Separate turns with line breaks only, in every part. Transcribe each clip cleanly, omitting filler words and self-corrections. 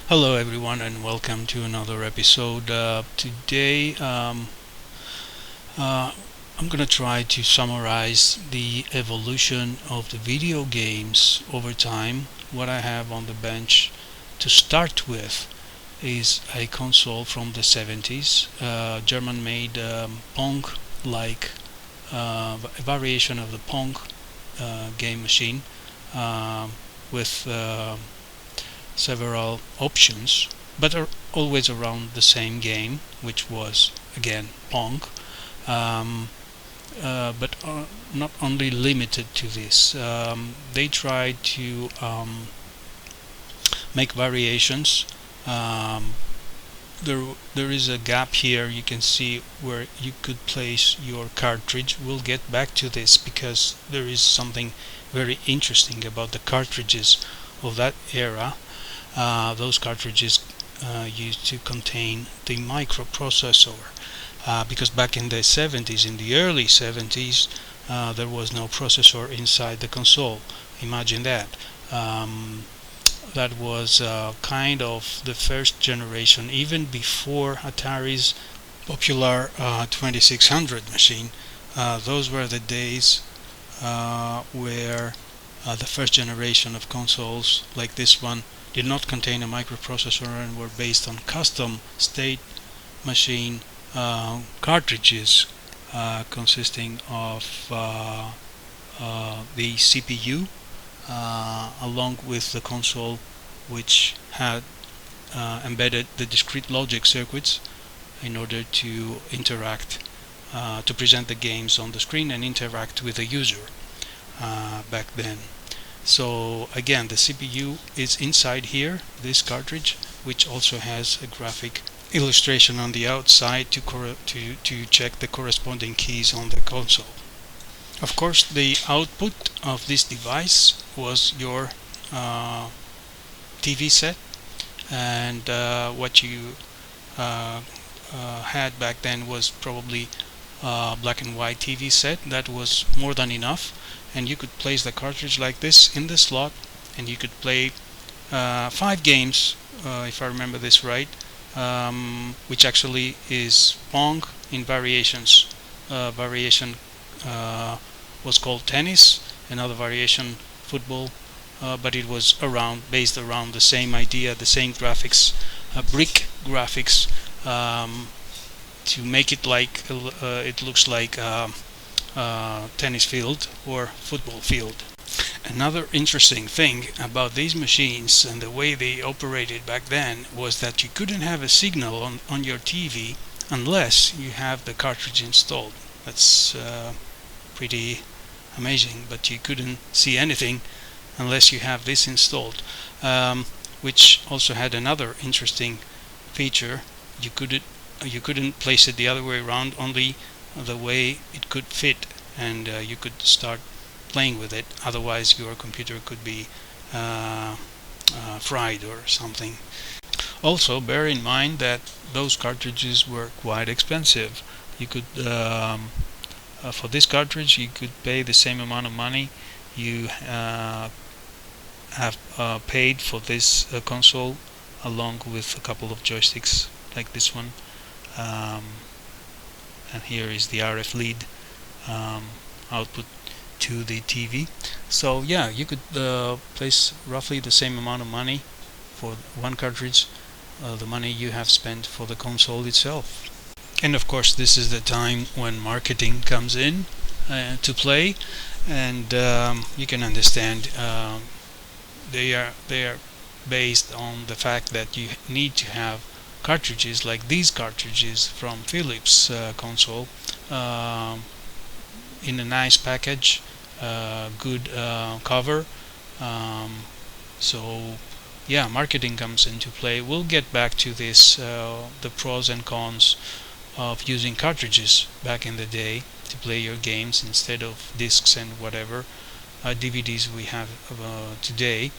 Hello everyone and welcome to another episode. Today uh, I'm gonna try to summarize the evolution of the video games over time. What I have on the bench to start with is a console from the 70s, German made Pong-like, a variation of the Pong game machine with several options, but are always around the same game, which was again Pong. Um, but not only limited to this. They tried to make variations. Um, there is a gap here. You can see where you could place your cartridge. We'll get back to this because there is something very interesting about the cartridges of that era. Those cartridges used to contain the microprocessor because back in the 70s, in the early 70s, there was no processor inside the console. Imagine that. That was kind of the first generation, even before Atari's popular 2600 machine. Those were the days where the first generation of consoles like this one did not contain a microprocessor and were based on custom state machine cartridges consisting of the CPU along with the console, which had embedded the discrete logic circuits in order to interact, to present the games on the screen and interact with the user back then. So again, the CPU is inside here, this cartridge, which also has a graphic illustration on the outside to check the corresponding keys on the console. Of course, the output of this device was your TV set, and what you had back then was probably black and white TV set. That was more than enough, and you could place the cartridge like this in the slot, and you could play 5 games, if I remember this right, which actually is Pong in variations. Variation was called tennis, another variation football, but it was based around the same idea, the same graphics, brick graphics, to make it like it looks like tennis field or football field. Another interesting thing about these machines and the way they operated back then was that you couldn't have a signal on your TV unless you have the cartridge installed. That's pretty amazing, but you couldn't see anything unless you have this installed, which also had another interesting feature. You couldn't place it the other way around, only the way it could fit, and you could start playing with it. Otherwise, your computer could be fried or something. Also, bear in mind that those cartridges were quite expensive. You could for this cartridge you could pay the same amount of money you have paid for this console, along with a couple of joysticks like this one, and here is the RF lead output to the TV. So yeah, you could place roughly the same amount of money for one cartridge, the money you have spent for the console itself. And of course, this is the time when marketing comes in to play, and you can understand they are based on the fact that you need to have cartridges like these cartridges from Philips console in a nice package, good cover. So yeah, marketing comes into play. We'll get back to this, the pros and cons of using cartridges back in the day to play your games instead of discs and whatever DVDs we have today.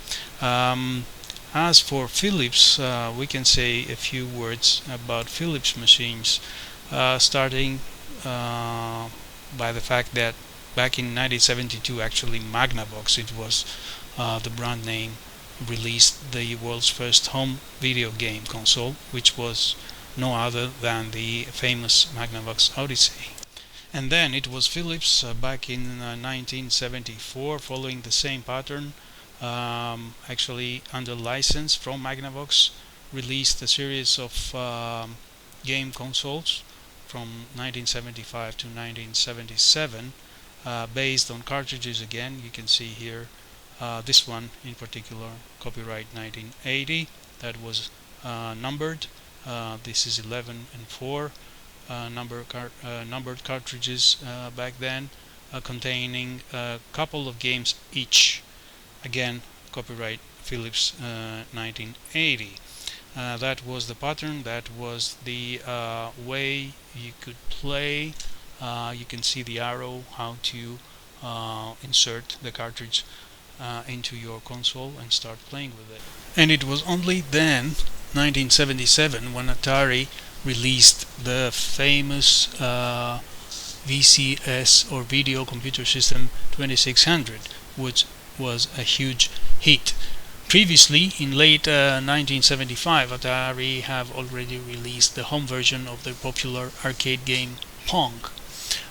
As for Philips, we can say a few words about Philips machines, starting by the fact that back in 1972, actually Magnavox, it was the brand name released the world's first home video game console, which was no other than the famous Magnavox Odyssey. And then it was Philips back in 1974, following the same pattern, actually under license from Magnavox, released a series of game consoles from 1975 to 1977, based on cartridges again. You can see here this one in particular, copyright 1980, that was numbered. This is 11 and 4 numbered cartridges back then, containing a couple of games each. Again, copyright Philips 1980. That was the pattern, that was the way you could play. You can see the arrow, how to insert the cartridge into your console and start playing with it. And it was only then, 1977, when Atari released the famous VCS, or Video Computer System 2600, which was a huge hit. Previously, in late 1975, Atari have already released the home version of the popular arcade game Pong.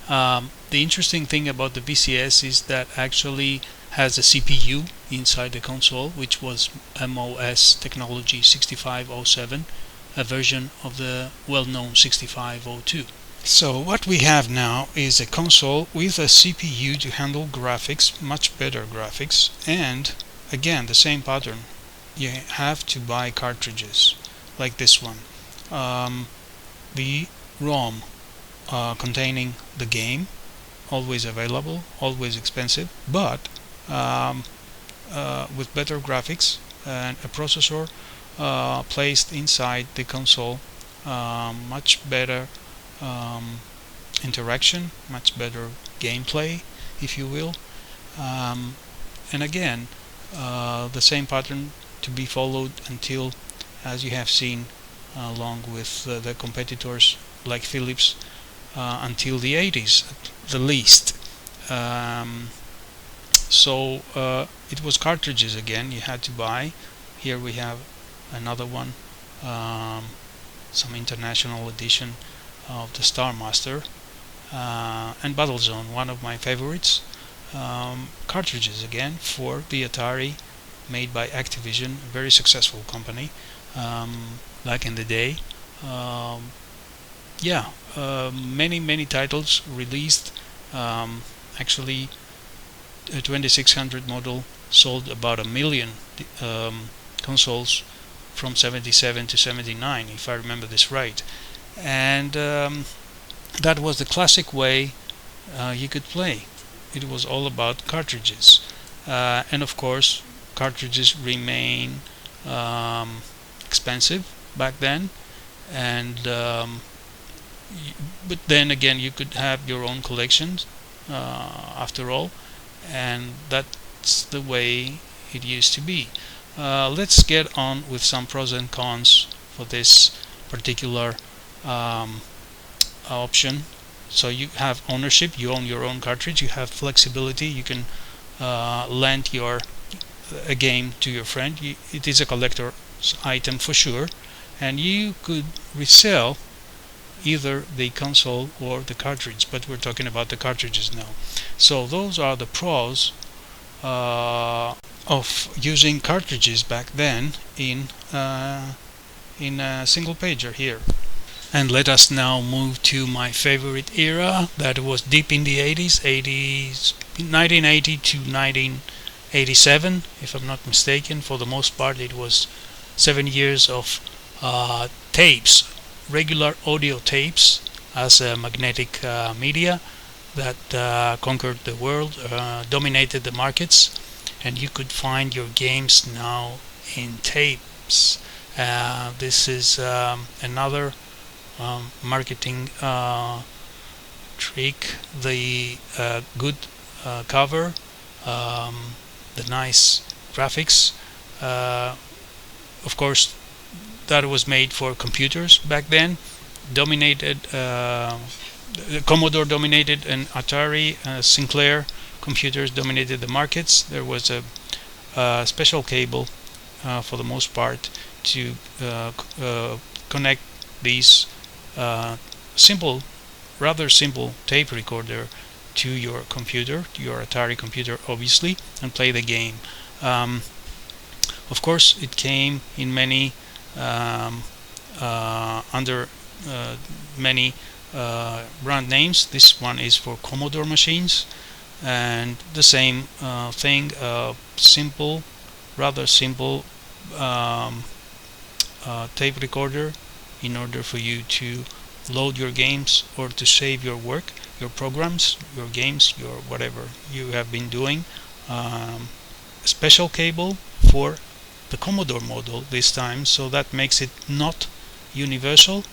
The interesting thing about the VCS is that actually has a CPU inside the console, which was MOS technology 6507, a version of the well-known 6502. So what we have now is a console with a CPU to handle graphics, much better graphics, and again the same pattern. You have to buy cartridges like this one. The ROM containing the game, always available, always expensive, but with better graphics and a processor placed inside the console, much better interaction, much better gameplay, if you will, and again the same pattern to be followed until, as you have seen, along with the competitors like Philips, until the 80s at the least. So it was cartridges again you had to buy. Here we have another one, some international edition of the Star Master, and Battlezone, one of my favorites. Cartridges again for the Atari, made by Activision, a very successful company back in the day. Many titles released. Actually, a 2600 model sold about 1 million consoles from 77 to 79, if I remember this right. And that was the classic way you could play. It was all about cartridges, and of course cartridges remain expensive back then, and but then again you could have your own collections after all, and that's the way it used to be. Let's get on with some pros and cons for this particular option. So you have ownership, you own your own cartridge, you have flexibility, you can lend a game to your friend. It is a collector's item for sure, and you could resell either the console or the cartridge, but we're talking about the cartridges now. So those are the pros of using cartridges back then in a single pager here. And let us now move to my favorite era, that was deep in the 80s, 1980 to 1987, if I'm not mistaken. For the most part it was 7 years of tapes, regular audio tapes as a magnetic media that conquered the world, dominated the markets, and you could find your games now in tapes. This is another marketing trick, the good cover, the nice graphics. Of course, that was made for computers back then. Dominated, Commodore dominated, and Atari, Sinclair computers dominated the markets. There was a special cable for the most part, to connect these simple, rather simple tape recorder to your computer, to your Atari computer, obviously, and play the game. Of course, it came in many under many brand names. This one is for Commodore machines, and the same thing, simple, rather simple tape recorder in order for you to load your games or to save your work, your programs, your games, your whatever you have been doing. Special cable for the Commodore model this time, so that makes it not universal.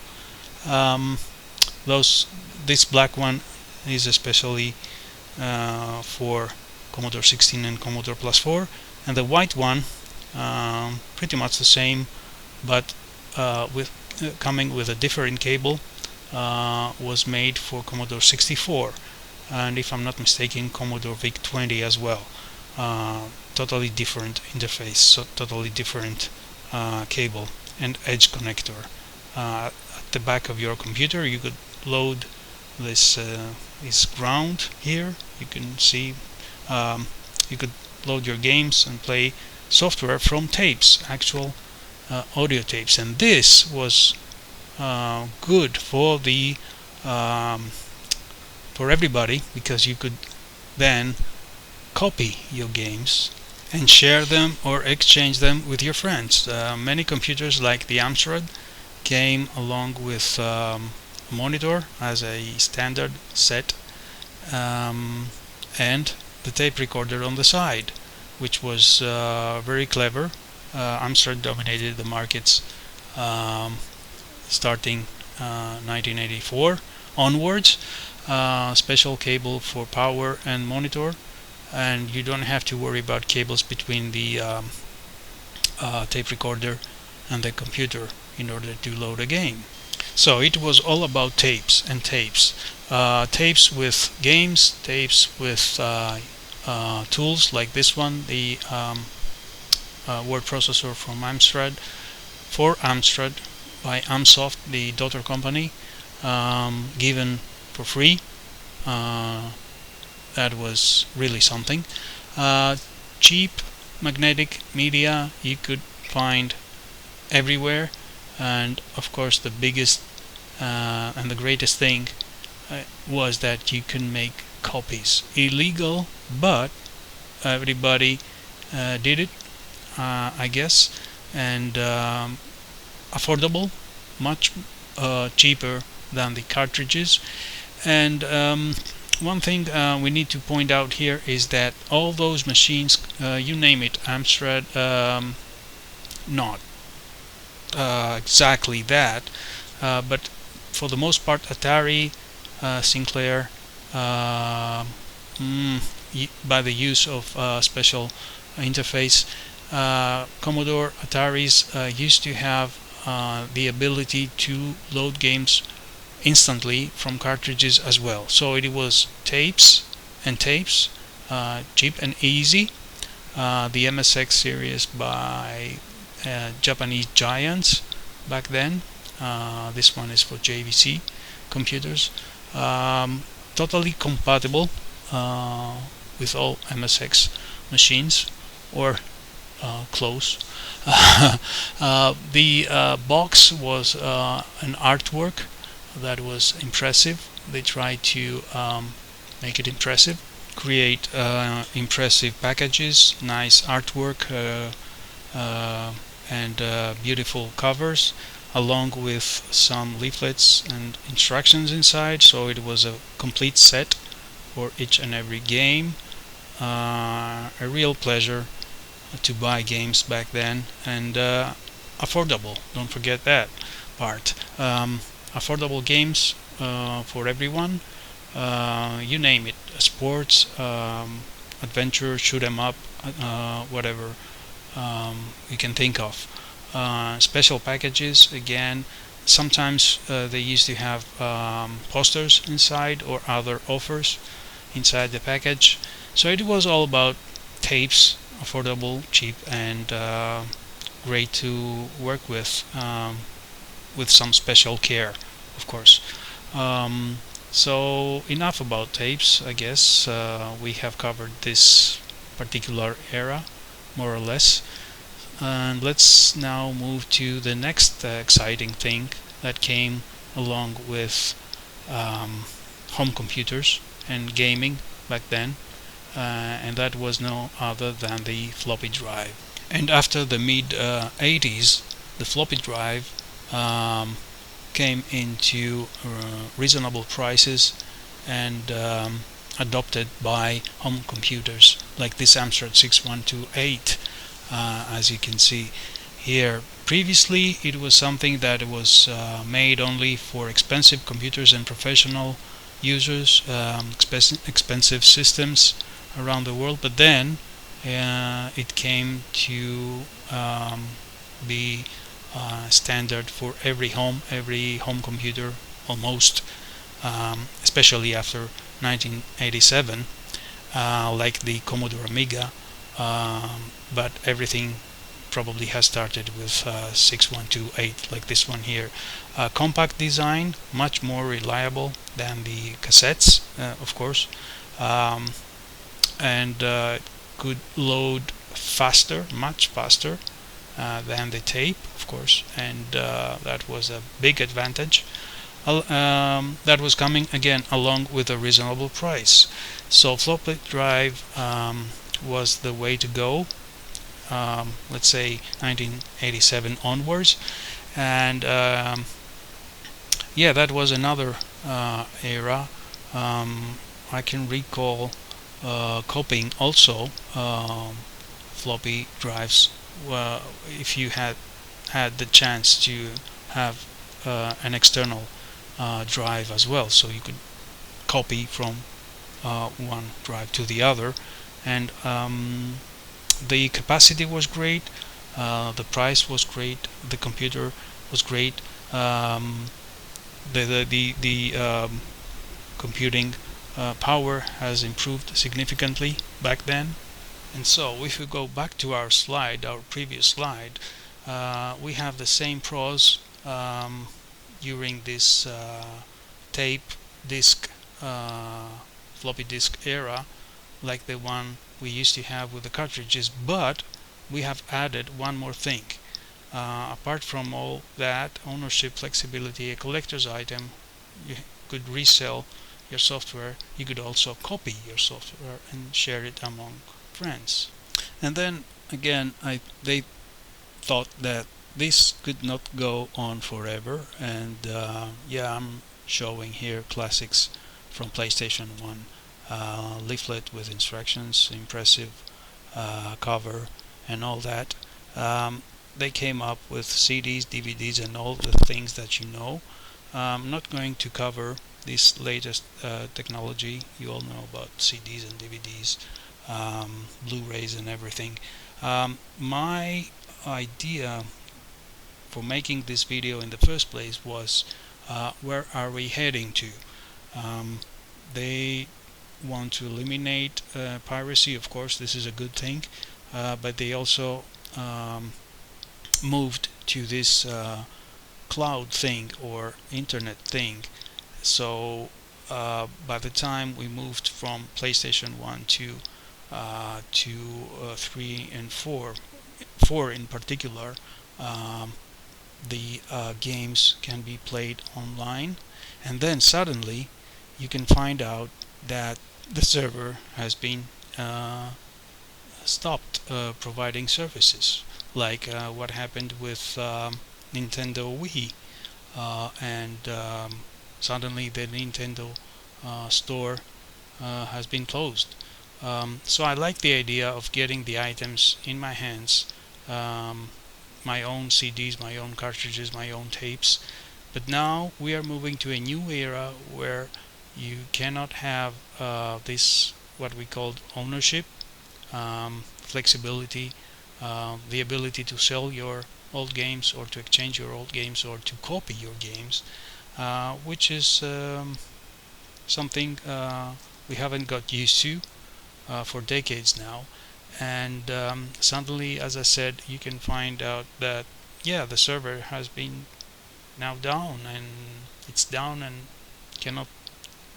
This black one is especially for Commodore 16 and Commodore Plus 4, and the white one, pretty much the same, but with coming with a different cable, was made for Commodore 64, and if I'm not mistaken, Commodore VIC-20 as well. Totally different interface, so totally different cable and edge connector. At the back of your computer, you could load this ground here. You can see you could load your games and play software from tapes, actual audio tapes, and this was good for the for everybody, because you could then copy your games and share them or exchange them with your friends. Many computers like the Amstrad came along with a monitor as a standard set, and the tape recorder on the side, which was very clever. Amstrad dominated the markets starting 1984 onwards. Special cable for power and monitor, and you don't have to worry about cables between the tape recorder and the computer in order to load a game. So it was all about tapes and tapes. Tapes with games, tapes with tools like this one, the word processor from Amstrad, for Amstrad by Amsoft, the daughter company, given for free. That was really something. Cheap magnetic media you could find everywhere, and of course the biggest and the greatest thing was that you can make copies. Illegal, but everybody did it, I guess, and affordable, much cheaper than the cartridges. And one thing we need to point out here is that all those machines, you name it, Amstrad, not exactly that, but for the most part, Atari, Sinclair, by the use of special interface, Commodore Ataris used to have the ability to load games instantly from cartridges as well. So it was tapes and tapes, cheap and easy. The MSX series by Japanese giants back then. This one is for JVC computers. Totally compatible with all MSX machines, or close. The box was an artwork that was impressive. They tried to make it impressive, create impressive packages, nice artwork, and beautiful covers, along with some leaflets and instructions inside. So it was a complete set for each and every game. A real pleasure to buy games back then, and affordable. Don't forget that part. Affordable games for everyone. You name it: sports, adventure, shoot 'em up, whatever you can think of. Special packages, again, sometimes they used to have posters inside or other offers inside the package. So it was all about tapes, affordable, cheap, and great to work with some special care, of course. So enough about tapes, I guess. We have covered this particular era more or less, and let's now move to the next exciting thing that came along with home computers and gaming back then, and that was no other than the floppy drive. And after the mid 80s, the floppy drive came into reasonable prices and adopted by home computers like this Amstrad 6128, as you can see here. Previously it was something that was made only for expensive computers and professional users, expensive systems around the world, but then it came to be standard for every home computer almost, especially after 1987, like the Commodore Amiga, but everything probably has started with 6128, like this one here. Compact design, much more reliable than the cassettes, of course, and could load faster, much faster than the tape, of course, and that was a big advantage. That was coming again along with a reasonable price. So floppy drive was the way to go, let's say 1987 onwards, and yeah, that was another era. I can recall copying also floppy drives. If you had the chance to have an external drive as well, so you could copy from one drive to the other, and the capacity was great, the price was great, the computer was great, the computing power has improved significantly back then. And so if we go back to our previous slide, we have the same pros during this tape disk, floppy disk era, like the one we used to have with the cartridges, but we have added one more thing. Apart from all that, ownership, flexibility, a collector's item, you could resell your software, you could also copy your software and share it among friends. And then again, they thought that this could not go on forever, and yeah, I'm showing here classics from PlayStation 1, leaflet with instructions, impressive cover and all that. They came up with CDs, DVDs and all the things that you know. I'm not going to cover this latest technology. You all know about CDs and DVDs, Blu-rays and everything. My idea for making this video in the first place was where are we heading to? They want to eliminate piracy, of course, this is a good thing, but they also moved to this cloud thing or internet thing. So by the time we moved from PlayStation 1 to 3 and 4 in particular, the games can be played online, and then suddenly you can find out that the server has been stopped providing services, like what happened with Nintendo Wii, and suddenly the Nintendo store has been closed. So I like the idea of getting the items in my hands, my own CDs, my own cartridges, my own tapes. But now we are moving to a new era where you cannot have this, what we called ownership, flexibility, the ability to sell your old games or to exchange your old games or to copy your games, which is something we haven't got used to for decades now. and suddenly, as I said, you can find out that yeah, the server has been now down, and it's down and cannot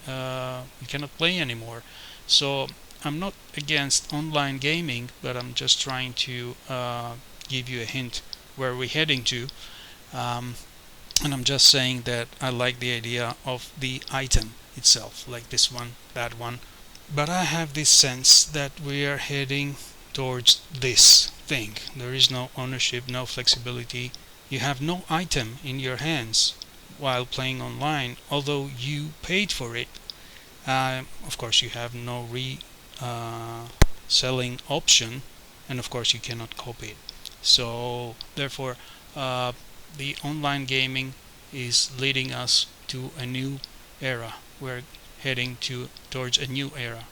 you cannot play anymore. So I'm not against online gaming, but I'm just trying to give you a hint where we're heading to. Um, and I'm just saying that I like the idea of the item itself, like this one, that one. But I have this sense that we are heading towards this thing. There is no ownership, no flexibility. You have no item in your hands while playing online, although you paid for it. Of course, you have no selling option, and of course, you cannot copy it. So, therefore, the online gaming is leading us to a new era. We're heading towards a new era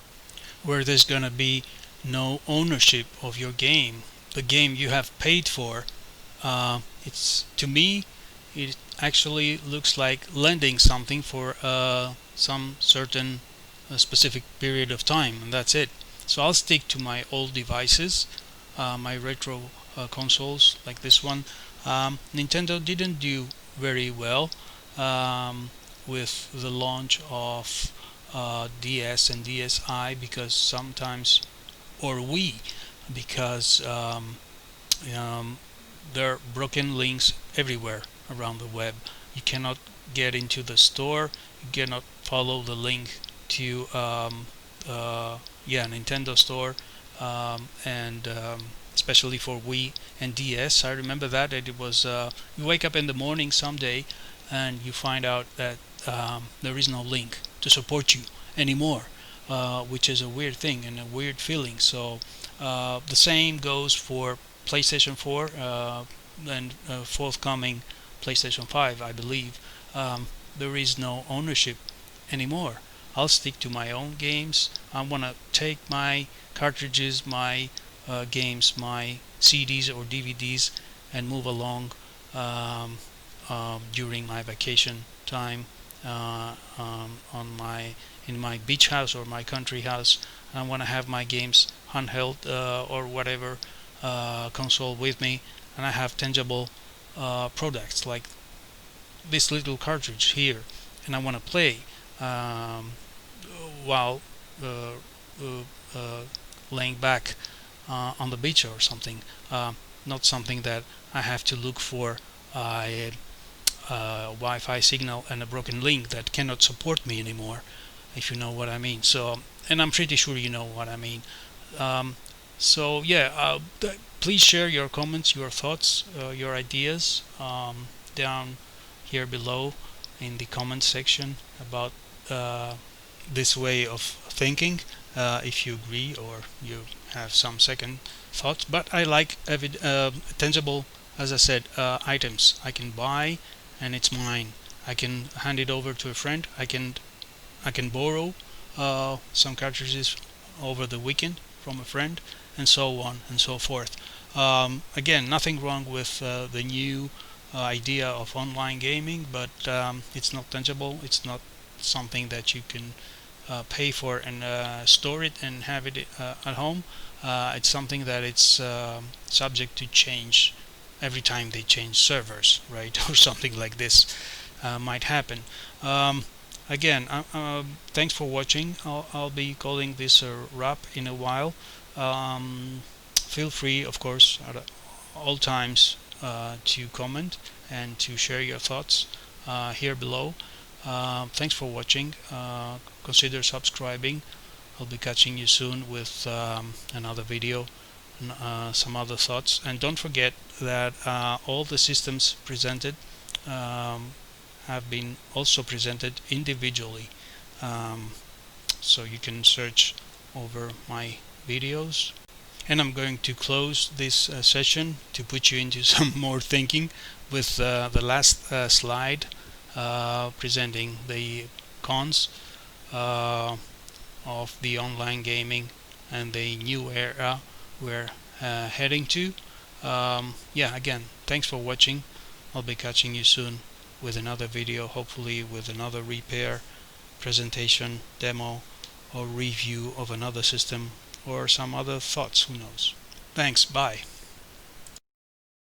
where there's gonna be no ownership of your game. The game you have paid for. It's, to me, it actually looks like lending something for some certain specific period of time, and that's it. So I'll stick to my old devices, my retro consoles like this one. Nintendo didn't do very well with the launch of DS and DSi, because sometimes, or Wii, because there are broken links everywhere around the web. You cannot get into the store, you cannot follow the link to Nintendo store, and especially for Wii and DS. I remember that it was you wake up in the morning someday and you find out that there is no link to support you anymore, which is a weird thing and a weird feeling. So the same goes for PlayStation 4 and forthcoming PlayStation 5, I believe. There is no ownership anymore. I'll stick to my own games. I want to take my cartridges, my games, my CDs or DVDs, and move along during my vacation time in my beach house or my country house. I want to have my games handheld or whatever console with me, and I have tangible products like this little cartridge here, and I want to play while laying back on the beach or something. Not something that I have to look for a Wi-Fi signal and a broken link that cannot support me anymore, if you know what I mean. So, and I'm pretty sure you know what I mean. So yeah, please share your comments, your thoughts, your ideas down here below in the comment section about this way of thinking, if you agree or you have some second thoughts. But I like tangible, as I said, items I can buy and it's mine. I can hand it over to a friend. I can borrow some cartridges over the weekend from a friend, and so on and so forth. Again, nothing wrong with the new idea of online gaming, but it's not tangible. It's not something that you can pay for and store it and have it at home. It's something that it's subject to change every time they change servers, right? Or something like this might happen. Again, thanks for watching. I'll be calling this a wrap in a while. Feel free, of course, at all times to comment and to share your thoughts here below. Thanks for watching. Consider subscribing. I'll be catching you soon with another video, some other thoughts. And don't forget that all the systems presented have been also presented individually, so you can search over my videos. And I'm going to close this session to put you into some more thinking with the last slide presenting the cons of the online gaming and the new era we're heading to. Yeah, again, thanks for watching. I'll be catching you soon with another video, hopefully with another repair, presentation, demo, or review of another system or some other thoughts, who knows. Thanks, bye.